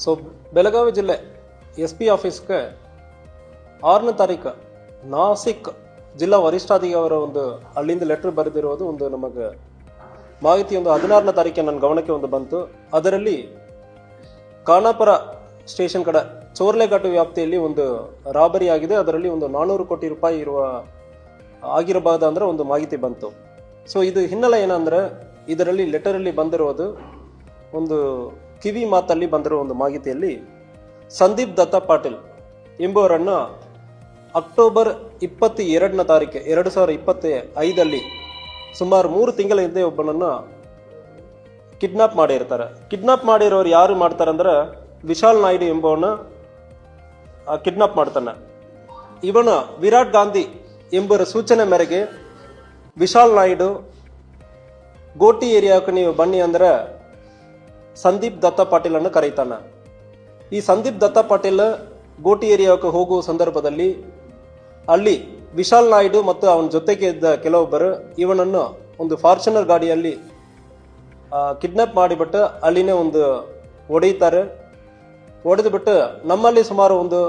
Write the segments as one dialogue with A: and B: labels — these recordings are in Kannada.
A: ಸೊ ಬೆಳಗಾವಿ ಜಿಲ್ಲೆ SP ಆಫೀಸ್ಗೆ 6ನೇ ತಾರೀಕು ನಾಸಿಕ್ ಜಿಲ್ಲಾ ವರಿಷ್ಠಾಧಿಕಾರಿಯವರ ಒಂದು ಅಲ್ಲಿಂದ ಲೆಟರ್ ಬರೆದಿರೋದು ಒಂದು ನಮಗೆ ಮಾಹಿತಿ ಒಂದು 16ನೇ ತಾರೀಕಿಗೆ ನನ್ನ ಗಮನಕ್ಕೆ ಒಂದು ಬಂತು. ಅದರಲ್ಲಿ ಖಾನಾಪುರ ಸ್ಟೇಷನ್ ಕಡೆ ಚೋರ್ಲೆಘಾಟು ವ್ಯಾಪ್ತಿಯಲ್ಲಿ ಒಂದು ರಾಬರಿ ಆಗಿದೆ, ಅದರಲ್ಲಿ ಒಂದು 400 ಕೋಟಿ ರೂಪಾಯಿ ಆಗಿರಬಹುದು ಅಂದ್ರೆ ಒಂದು ಮಾಹಿತಿ ಬಂತು. ಸೊ ಇದು ಹಿನ್ನೆಲೆ ಏನಂದ್ರೆ ಇದರಲ್ಲಿ ಲೆಟರಲ್ಲಿ ಬಂದಿರೋದು ಒಂದು ಕಿವಿ ಮಾತಲ್ಲಿ ಬಂದಿರೋ ಒಂದು ಮಾಹಿತಿಯಲ್ಲಿ ಸಂದೀಪ್ ದತ್ತ ಪಾಟೀಲ್ ಎಂಬುವರನ್ನು ಅಕ್ಟೋಬರ್ 22ನೇ ತಾರೀಕು 2025 ಸುಮಾರು 3 ತಿಂಗಳ ಹಿಂದೆ ಒಬ್ಬನನ್ನು ಕಿಡ್ನಾಪ್ ಮಾಡಿರ್ತಾರೆ. ಕಿಡ್ನಾಪ್ ಮಾಡಿರೋರು ಯಾರು ಮಾಡ್ತಾರೆ ಅಂದ್ರೆ ವಿಶಾಲ್ ನಾಯ್ಡು ಎಂಬವನ ಕಿಡ್ನಾಪ್ ಮಾಡ್ತಾನೆ. ಇವನು ವಿರಾಟ್ ಗಾಂಧಿ ಎಂಬುವರ ಸೂಚನೆ ಮೇರೆಗೆ ವಿಶಾಲ್ ನಾಯ್ಡು ಗೋಟಿ ಏರಿಯಾಕ್ಕೆ ನೀವು ಬನ್ನಿ ಅಂದ್ರೆ ಸಂದೀಪ್ ದತ್ತ ಪಾಟೀಲ್ ಅನ್ನು ಕರೀತಾನೆ. ಈ ಸಂದೀಪ್ ದತ್ತ ಪಾಟೀಲ್ ಗೋಟಿ ಏರಿಯಾಕ್ಕೆ ಹೋಗುವ ಸಂದರ್ಭದಲ್ಲಿ ಅಲ್ಲಿ ವಿಶಾಲ್ ನಾಯ್ಡು ಮತ್ತು ಅವನ ಜೊತೆಗೆ ಇದ್ದ ಕೆಲವೊಬ್ಬರು ಇವನನ್ನು ಒಂದು ಫಾರ್ಚುನರ್ ಗಾಡಿಯಲ್ಲಿ ಕಿಡ್ನಾಪ್ ಮಾಡಿಬಿಟ್ಟು ಅಲ್ಲಿನೇ ಒಂದು ಹೊಡೆಯುತ್ತಾರೆ. ಹೊಡೆದು ಬಿಟ್ಟು ನಮ್ಮಲ್ಲಿ ಸುಮಾರು ಒಂದು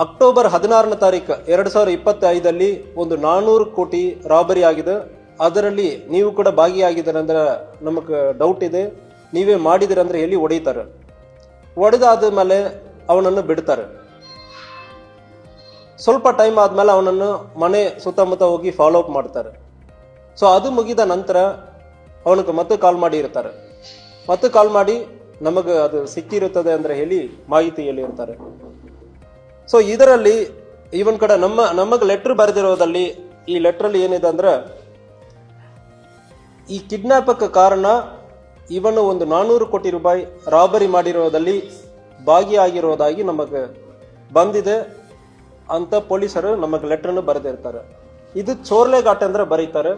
A: ಅಕ್ಟೋಬರ್ 16ನೇ ತಾರೀಕು 2025 ಒಂದು 400 ಕೋಟಿ ರಾಬರಿ ಆಗಿದೆ. ಅದರಲ್ಲಿ ನೀವು ಕೂಡ ಭಾಗಿಯಾಗಿದ್ದೀರ ಅಂದ್ರೆ ನಮಗೆ ಡೌಟ್ ಇದೆ, ನೀವೇ ಮಾಡಿದಿರ ಅಂದ್ರೆ ಹೇಳಿ ಹೊಡೆಯುತ್ತಾರೆ. ಹೊಡೆದಾದ ಮೇಲೆ ಅವನನ್ನು ಬಿಡ್ತಾರೆ. ಸ್ವಲ್ಪ ಟೈಮ್ ಆದ್ಮೇಲೆ ಅವನನ್ನು ಮನೆ ಸುತ್ತಮುತ್ತ ಹೋಗಿ ಫಾಲೋ ಅಪ್ ಮಾಡ್ತಾರೆ. ಸೊ ಅದು ಮುಗಿದ ನಂತರ ಅವನಿಗೆ ಮತ್ತೆ ಕಾಲ್ ಮಾಡಿ ಇರ್ತಾರೆ. ಮತ್ತೆ ಕಾಲ್ ಮಾಡಿ ನಮಗೆ ಅದು ಸಿಕ್ಕಿರುತ್ತದೆ ಅಂದ್ರೆ ಹೇಳಿ ಮಾಹಿತಿ ಹೇಳಿರ್ತಾರೆ. ಸೊ ಇದರಲ್ಲಿ ಇವನ್ ಕಡೆ ನಮಗೆ ಲೆಟರ್ ಬರೆದಿರೋದಲ್ಲಿ ಈ ಲೆಟ್ರಲ್ಲಿ ಏನಿದೆ ಅಂದ್ರೆ ಈ ಕಿಡ್ನಾಪಕ್ಕೆ ಕಾರಣ ಇವನು ಒಂದು 400 ಕೋಟಿ ರೂಪಾಯಿ ರಾಬರಿ ಮಾಡಿರೋದಲ್ಲಿ ಭಾಗಿಯಾಗಿರೋದಾಗಿ ನಮಗೆ ಬಂದಿದೆ ಅಂತ ಪೊಲೀಸರು ನಮಗೆ ಲೆಟರ್ನ್ನು ಬರೆದಿರ್ತಾರೆ. ಇದು ಚೋರ್ಲೆಘಾಟ್ ಅಂದ್ರೆ ಬರೀತಾರೆ.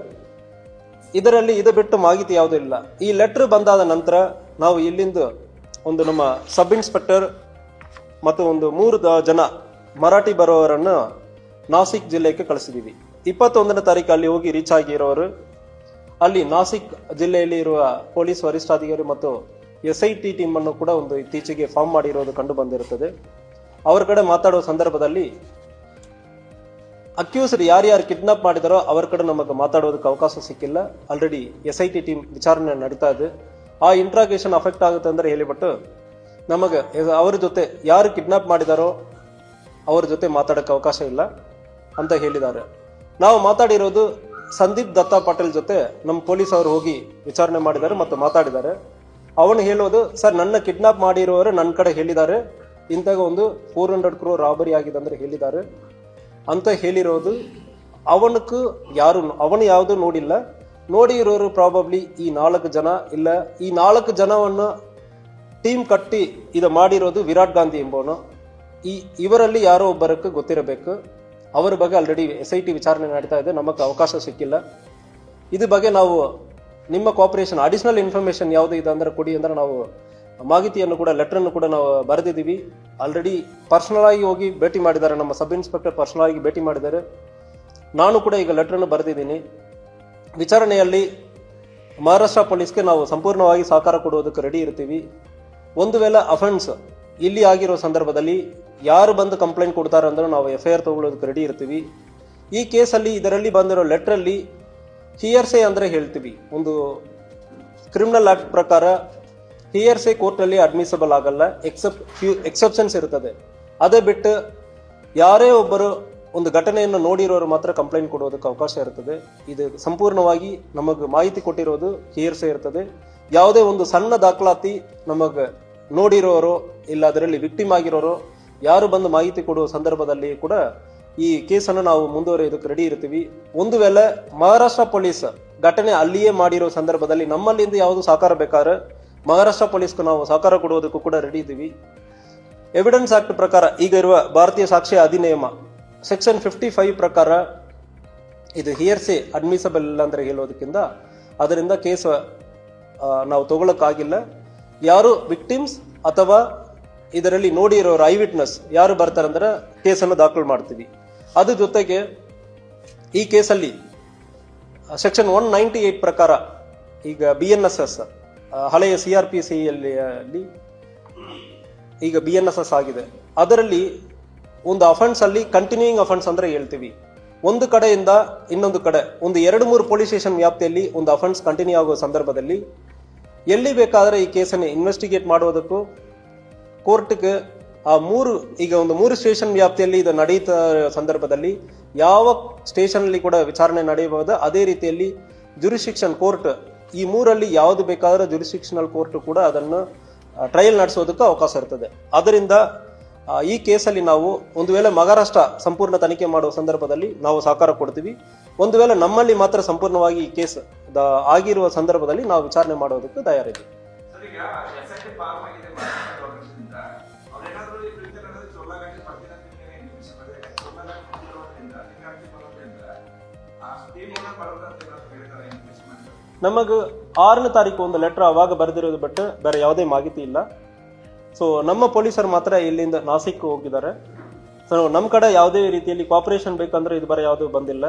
A: ಇದರಲ್ಲಿ ಇದು ಬಿಟ್ಟು ಮಾಹಿತಿ ಯಾವುದೂ ಇಲ್ಲ. ಈ ಲೆಟರ್ ಬಂದಾದ ನಂತರ ನಾವು ಇಲ್ಲಿಂದ ಒಂದು ನಮ್ಮ ಸಬ್ ಇನ್ಸ್ಪೆಕ್ಟರ್ ಮತ್ತು ಒಂದು 3 ಜನ ಮರಾಠಿ ಬರೋವರನ್ನು ನಾಸಿಕ್ ಜಿಲ್ಲೆಗೆ ಕಳಿಸಿದೀವಿ. 21ನೇ ತಾರೀಕು ಅಲ್ಲಿ ಹೋಗಿ ರೀಚ್ ಆಗಿರೋರು ಅಲ್ಲಿ ನಾಸಿಕ್ ಜಿಲ್ಲೆಯಲ್ಲಿ ಇರುವ ಪೊಲೀಸ್ ವರಿಷ್ಠಾಧಿಕಾರಿ ಮತ್ತು SIT ಟೀಮ್ ಅನ್ನು ಕೂಡ ಒಂದು ಇತ್ತೀಚೆಗೆ ಫಾರ್ಮ್ ಮಾಡಿರೋದು ಕಂಡು ಬಂದಿರುತ್ತದೆ. ಅವರ ಕಡೆ ಮಾತಾಡುವ ಸಂದರ್ಭದಲ್ಲಿ ಅಕ್ಯೂಸ್ಡ್ ಯಾರ್ಯಾರು ಕಿಡ್ನಾಪ್ ಮಾಡಿದಾರೋ ಅವರ ಕಡೆ ನಮಗೆ ಮಾತಾಡೋದಕ್ಕೆ ಅವಕಾಶ ಸಿಕ್ಕಿಲ್ಲ. ಆಲ್ರೆಡಿ SIT ಟೀಮ್ ವಿಚಾರಣೆ ನಡೀತಾ ಇದೆ. ಆ ಇಂಟ್ರಾಗೇಷನ್ ಅಫೆಕ್ಟ್ ಆಗುತ್ತೆ ಅಂದ್ರೆ ಹೇಳಿಬಿಟ್ಟು ನಮಗೆ ಅವರ ಜೊತೆ ಯಾರು ಕಿಡ್ನಾಪ್ ಮಾಡಿದಾರೋ ಅವ್ರ ಜೊತೆ ಮಾತಾಡಕ್ಕೆ ಅವಕಾಶ ಇಲ್ಲ ಅಂತ ಹೇಳಿದ್ದಾರೆ. ನಾವು ಮಾತಾಡಿರೋದು ಸಂದೀಪ್ ದತ್ತ ಪಾಟೀಲ್ ಜೊತೆ ನಮ್ಮ ಪೊಲೀಸ್ ಅವರು ಹೋಗಿ ವಿಚಾರಣೆ ಮಾಡಿದ್ದಾರೆ ಮತ್ತು ಮಾತಾಡಿದ್ದಾರೆ. ಅವನು ಹೇಳೋದು, ಸರ್ ನನ್ನ ಕಿಡ್ನಾಪ್ ಮಾಡಿರೋರು ನನ್ನ ಕಡೆ ಹೇಳಿದ್ದಾರೆ, ಇಂತಾಗ ಒಂದು 400 crore ರಾಬರಿ ಆಗಿದೆ ಅಂದ್ರೆ ಹೇಳಿದ್ದಾರೆ ಅಂತ ಹೇಳಿರೋದು. ಅವನು ಯಾವುದು ನೋಡಿಲ್ಲ. ನೋಡಿ ಇರೋರು ಪ್ರಾಬಬ್ಲಿ ಈ 4 ಜನ ಇಲ್ಲ. ಈ 4 ಜನವನ್ನು ಟೀಮ್ ಕಟ್ಟಿ ಇದು ಮಾಡಿರೋದು ವಿರಾಟ್ ಗಾಂಧಿ ಎಂಬವನು. ಇವರಲ್ಲಿ ಯಾರೋ ಒಬ್ಬರಕ್ಕೆ ಗೊತ್ತಿರಬೇಕು. ಅವರ ಬಗ್ಗೆ ಆಲ್ರೆಡಿ SIT ವಿಚಾರಣೆ ನಡೀತಾ ಇದೆ, ನಮಗೆ ಅವಕಾಶ ಸಿಕ್ಕಿಲ್ಲ. ಇದ್ರ ಬಗ್ಗೆ ನಾವು ನಿಮ್ಮ ಕೋಆಪರೇಷನ್ ಅಡಿಷನಲ್ ಇನ್ಫಾರ್ಮೇಶನ್ ಯಾವುದು ಇದೆ ಅಂದ್ರೆ ಕೊಡಿ ಅಂದ್ರೆ ನಾವು ಮಾಹಿತಿಯನ್ನು ಕೂಡ ಲೆಟರ್ನ್ನು ಕೂಡ ನಾವು ಬರೆದಿದ್ದೀವಿ. ಆಲ್ರೆಡಿ ಪರ್ಸನಲ್ ಆಗಿ ಹೋಗಿ ಭೇಟಿ ಮಾಡಿದ್ದಾರೆ, ನಮ್ಮ ಸಬ್ ಇನ್ಸ್ಪೆಕ್ಟರ್ ಪರ್ಸನಲ್ ಆಗಿ ಭೇಟಿ ಮಾಡಿದ್ದಾರೆ. ನಾನು ಕೂಡ ಈಗ ಲೆಟರ್ನ್ನು ಬರೆದಿದ್ದೀನಿ. ವಿಚಾರಣೆಯಲ್ಲಿ ಮಹಾರಾಷ್ಟ್ರ ಪೊಲೀಸ್ಗೆ ನಾವು ಸಂಪೂರ್ಣವಾಗಿ ಸಹಕಾರ ಕೊಡುವುದಕ್ಕೆ ರೆಡಿ ಇರ್ತೀವಿ. ಒಂದು ವೇಳೆ ಅಫೆನ್ಸ್ ಇಲ್ಲಿ ಆಗಿರೋ ಸಂದರ್ಭದಲ್ಲಿ ಯಾರು ಬಂದು ಕಂಪ್ಲೇಂಟ್ ಕೊಡ್ತಾರೆ ಅಂದ್ರೆ ನಾವು FIR ತಗೊಳ್ಳೋದಕ್ಕೆ ರೆಡಿ ಇರ್ತೀವಿ. ಈ ಕೇಸಲ್ಲಿ ಇದರಲ್ಲಿ ಬಂದಿರೋ ಲೆಟ್ರಲ್ಲಿ ಹಿಯರ್ಸೆ ಅಂದ್ರೆ ಹೇಳ್ತೀವಿ, ಒಂದು ಕ್ರಿಮಿನಲ್ ಆಕ್ಟ್ ಪ್ರಕಾರ ಹಿಯರ್ಸೆ ಕೋರ್ಟಲ್ಲಿ ಅಡ್ಮಿಸಬಲ್ ಆಗಲ್ಲ, ಎಕ್ಸೆಪ್ಷನ್ಸ್ ಇರ್ತದೆ. ಅದೇ ಬಿಟ್ಟು ಯಾರೇ ಒಬ್ಬರು ಒಂದು ಘಟನೆಯನ್ನು ನೋಡಿರೋರು ಮಾತ್ರ ಕಂಪ್ಲೇಂಟ್ ಕೊಡೋದಕ್ಕೆ ಅವಕಾಶ ಇರ್ತದೆ. ಇದು ಸಂಪೂರ್ಣವಾಗಿ ನಮಗೆ ಮಾಹಿತಿ ಕೊಟ್ಟಿರೋದು ಹಿಯರ್ಸೆ ಇರ್ತದೆ. ಯಾವುದೇ ಒಂದು ಸಣ್ಣ ದಾಖಲಾತಿ ನಮಗೆ ನೋಡಿರೋರು ಇಲ್ಲ ಅದರಲ್ಲಿ ವಿಕ್ಟಿಮ್ ಆಗಿರೋರು ಯಾರು ಬಂದು ಮಾಹಿತಿ ಕೊಡುವ ಸಂದರ್ಭದಲ್ಲಿ ಕೂಡ ಈ ಕೇಸನ್ನು ನಾವು ಮುಂದುವರಿಯೋದಕ್ಕೆ ರೆಡಿ ಇರ್ತೀವಿ. ಒಂದು ವೇಳೆ ಮಹಾರಾಷ್ಟ್ರ ಪೊಲೀಸ್ ಘಟನೆ ಅಲ್ಲಿಯೇ ಮಾಡಿರೋ ಸಂದರ್ಭದಲ್ಲಿ ನಮ್ಮಲ್ಲಿಂದ ಯಾವುದು ಸಹಕಾರ ಬೇಕಾದ್ರೆ ಮಹಾರಾಷ್ಟ್ರ ಪೊಲೀಸ್ಗೂ ನಾವು ಸಹಕಾರ ಕೊಡುವುದಕ್ಕೂ ಕೂಡ ರೆಡಿ ಇದ್ದೀವಿ. ಎವಿಡೆನ್ಸ್ ಆಕ್ಟ್ ಪ್ರಕಾರ ಈಗ ಇರುವ ಭಾರತೀಯ ಸಾಕ್ಷ್ಯ ಅಧಿನಿಯಮ ಸೆಕ್ಷನ್ 55 ಪ್ರಕಾರ ಇದು ಹಿಯರ್ಸೆ ಅಡ್ಮಿಸಬಲ್ ಇಲ್ಲ ಅಂದ್ರೆ ಹೇಳೋದಕ್ಕಿಂತ ಅದರಿಂದ ಕೇಸ್ ನಾವು ತಗೊಳಕ್ಕಾಗಿಲ್ಲ. ಯಾರು ವಿಕ್ಟಿಮ್ಸ್ ಅಥವಾ ಇದರಲ್ಲಿ ನೋಡಿರೋರು ಐ ವಿಟ್ನೆಸ್ ಯಾರು ಬರ್ತಾರೆ ಅಂದ್ರೆ ಕೇಸನ್ನು ದಾಖಲು ಮಾಡ್ತೀವಿ. ಅದ್ರ ಜೊತೆಗೆ ಈ ಕೇಸಲ್ಲಿ ಸೆಕ್ಷನ್ 198 ಪ್ರಕಾರ ಈಗ BNSS ಹಳೆಯ CRPC ಅಲ್ಲಿ ಈಗ BNSS ಆಗಿದೆ, ಅದರಲ್ಲಿ ಒಂದು ಅಫೆನ್ಸ್ ಅಲ್ಲಿ ಕಂಟಿನ್ಯೂಯಿಂಗ್ ಅಫೆನ್ಸ್ ಅಂದ್ರೆ ಹೇಳ್ತೀವಿ. ಒಂದು ಕಡೆಯಿಂದ ಇನ್ನೊಂದು ಕಡೆ ಒಂದು 2-3 ಪೊಲೀಸ್ ಸ್ಟೇಷನ್ ವ್ಯಾಪ್ತಿಯಲ್ಲಿ ಒಂದು ಅಫೆನ್ಸ್ ಕಂಟಿನ್ಯೂ ಆಗುವ ಸಂದರ್ಭದಲ್ಲಿ ಎಲ್ಲಿ ಬೇಕಾದ್ರೆ ಈ ಕೇಸನ್ನು ಇನ್ವೆಸ್ಟಿಗೇಟ್ ಮಾಡುವುದಕ್ಕೂ ಕೋರ್ಟ್ಗೆ ಈಗ ಒಂದು 3 ಸ್ಟೇಷನ್ ವ್ಯಾಪ್ತಿಯಲ್ಲಿ ಇದು ನಡೆಯುತ್ತ ಸಂದರ್ಭದಲ್ಲಿ ಯಾವ ಸ್ಟೇಷನ್ ಅಲ್ಲಿ ಕೂಡ ವಿಚಾರಣೆ ನಡೆಯಬಹುದು. ಅದೇ ರೀತಿಯಲ್ಲಿ ಜುರಿಸ್ಡಿಕ್ಷನ್ ಕೋರ್ಟ್ ಈ 3ರಲ್ಲಿ ಯಾವುದು ಬೇಕಾದ್ರೆ ಜುರಿಸ್ಡಿಕ್ಷನಲ್ ಕೋರ್ಟ್ ಕೂಡ ಅದನ್ನು ಟ್ರಯಲ್ ನಡೆಸೋದಕ್ಕೆ ಅವಕಾಶ ಇರ್ತದೆ. ಅದರಿಂದ ಈ ಕೇಸಲ್ಲಿ ನಾವು ಒಂದು ವೇಳೆ ಮಹಾರಾಷ್ಟ್ರ ಸಂಪೂರ್ಣ ತನಿಖೆ ಮಾಡುವ ಸಂದರ್ಭದಲ್ಲಿ ನಾವು ಸಹಕಾರ ಕೊಡ್ತೀವಿ. ಒಂದು ವೇಳೆ ನಮ್ಮಲ್ಲಿ ಮಾತ್ರ ಸಂಪೂರ್ಣವಾಗಿ ಈ ಕೇಸ್ ಆಗಿರುವ ಸಂದರ್ಭದಲ್ಲಿ ನಾವು ವಿಚಾರಣೆ ಮಾಡೋದಕ್ಕೆ ತಯಾರಿದ್ದೀವಿ. ನಮಗೆ 6ನೇ ತಾರೀಕು ಒಂದು ಲೆಟರ್ ಅವಾಗ ಬರೆದಿರೋದು ಬಿಟ್ಟು ಬೇರೆ ಯಾವುದೇ ಮಾಹಿತಿ ಇಲ್ಲ. ಸೊ ನಮ್ಮ ಪೊಲೀಸರು ಮಾತ್ರ ಇಲ್ಲಿಂದ ನಾಸಿಕ್ ಹೋಗಿದ್ದಾರೆ. ಸೊ ನಮ್ಮ ಕಡೆ ಯಾವುದೇ ರೀತಿಯಲ್ಲಿ ಕೋಆಪರೇಷನ್ ಬೇಕಂದ್ರೆ ಇದು ಬೇರೆ ಯಾವುದೂ ಬಂದಿಲ್ಲ.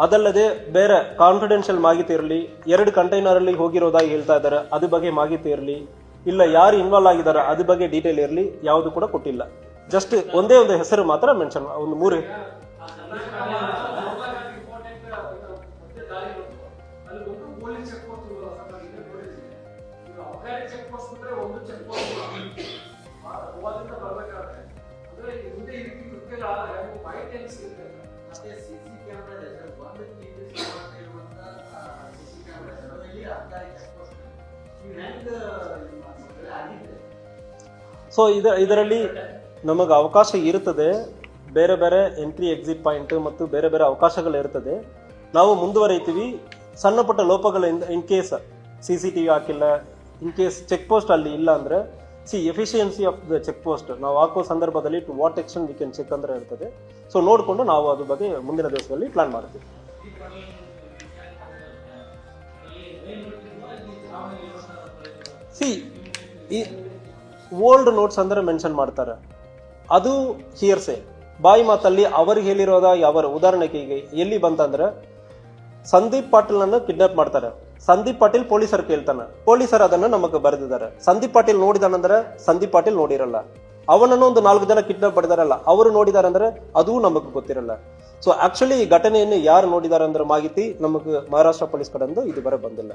A: ಅದಲ್ಲದೆ ಬೇರೆ ಕಾನ್ಫಿಡೆನ್ಷಿಯಲ್ ಮಾಹಿತಿ ಇರಲಿ, 2 ಕಂಟೈನರ್ ಅಲ್ಲಿ ಹೋಗಿರೋದಾಗಿ ಹೇಳ್ತಾ ಇದ್ದಾರೆ, ಅದ್ರ ಬಗ್ಗೆ ಮಾಹಿತಿ ಇರಲಿ, ಇಲ್ಲ ಯಾರು ಇನ್ವಾಲ್ವ್ ಆಗಿದ್ದಾರೆ ಅದ್ರ ಬಗ್ಗೆ ಡೀಟೇಲ್ ಇರಲಿ, ಯಾವುದು ಕೂಡ ಕೊಟ್ಟಿಲ್ಲ. ಜಸ್ಟ್ ಒಂದೇ ಒಂದು ಹೆಸರು ಮಾತ್ರ ಮೆನ್ಷನ್, ಒಂದು 3 ಸೊ ಇದರಲ್ಲಿ ನಮಗೆ ಅವಕಾಶ ಇರುತ್ತದೆ. ಬೇರೆ ಬೇರೆ ಎಂಟ್ರಿ ಎಕ್ಸಿಟ್ ಪಾಯಿಂಟ್ ಮತ್ತು ಬೇರೆ ಬೇರೆ ಅವಕಾಶಗಳು ಇರ್ತದೆ. ನಾವು ಮುಂದುವರಿತೀವಿ. ಸಣ್ಣ ಪುಟ್ಟ ಲೋಪಗಳಿಂದ ಇನ್ ಕೇಸ್ CCTV ಹಾಕಿಲ್ಲ, ಇನ್ ಕೇಸ್ ಚೆಕ್ ಪೋಸ್ಟ್ ಅಲ್ಲಿ ಇಲ್ಲ ಅಂದ್ರೆ efficiency of the check post ನಾವು ಹಾಕೋ ಸಂದರ್ಭದಲ್ಲಿ to what extent we can check ಅಂದ್ರೆ ಇರ್ತದೆ. ಸೊ ನೋಡಿಕೊಂಡು ನಾವು ಅದ್ರ ಬಗ್ಗೆ ಮುಂದಿನ ದಿವಸದಲ್ಲಿ ಪ್ಲಾನ್ ಮಾಡ್ತೀವಿ. ಈ ಓಲ್ಡ್ ನೋಟ್ಸ್ ಅಂದ್ರೆ ಮೆನ್ಷನ್ ಮಾಡ್ತಾರೆ, ಅದು ಹಿಯರ್ಸೆ ಬಾಯಿ ಮಾತಲ್ಲಿ ಅವ್ರಿಗೆ ಹೇಳಿರೋದ ಯಾವ ಉದಾಹರಣೆಗೆ ಈಗ ಎಲ್ಲಿ ಬಂತಂದ್ರೆ ಸಂದೀಪ್ ಪಾಟೀಲ್ ಅನ್ನು ಕಿಡ್ನಾಪ್ ಮಾಡ್ತಾರೆ. ಸಂದೀಪ್ ಪಾಟೀಲ್ ಪೊಲೀಸರು ಕೇಳ್ತಾನೆ, ಪೊಲೀಸರು ಅದನ್ನ ನಮಗೆ ಬರೆದಿದ್ದಾರೆ. ಸಂದೀಪ್ ಪಾಟೀಲ್ ನೋಡಿದಾನಂದ್ರೆ ಸಂದೀಪ್ ಪಾಟೀಲ್ ನೋಡಿರಲ್ಲ, ಅವನನ್ನು ಒಂದು 4 ಜನ ಕಿಡ್ನಾಪ್ ಮಾಡಿದಾರಲ್ಲ ಅವರು ನೋಡಿದಾರೆ ಅಂದ್ರೆ ಅದೂ ನಮಗೆ ಗೊತ್ತಿರಲ್ಲ. ಸೊ ಆಕ್ಚುಲಿ ಈ ಘಟನೆಯನ್ನು ಯಾರು ನೋಡಿದಾರೆ ಅಂದ್ರೆ ಮಾಹಿತಿ ನಮಗೆ ಮಹಾರಾಷ್ಟ್ರ ಪೊಲೀಸ್ ಕಡೆಯಿಂದ ಇದು ಬರ ಬಂದಿಲ್ಲ.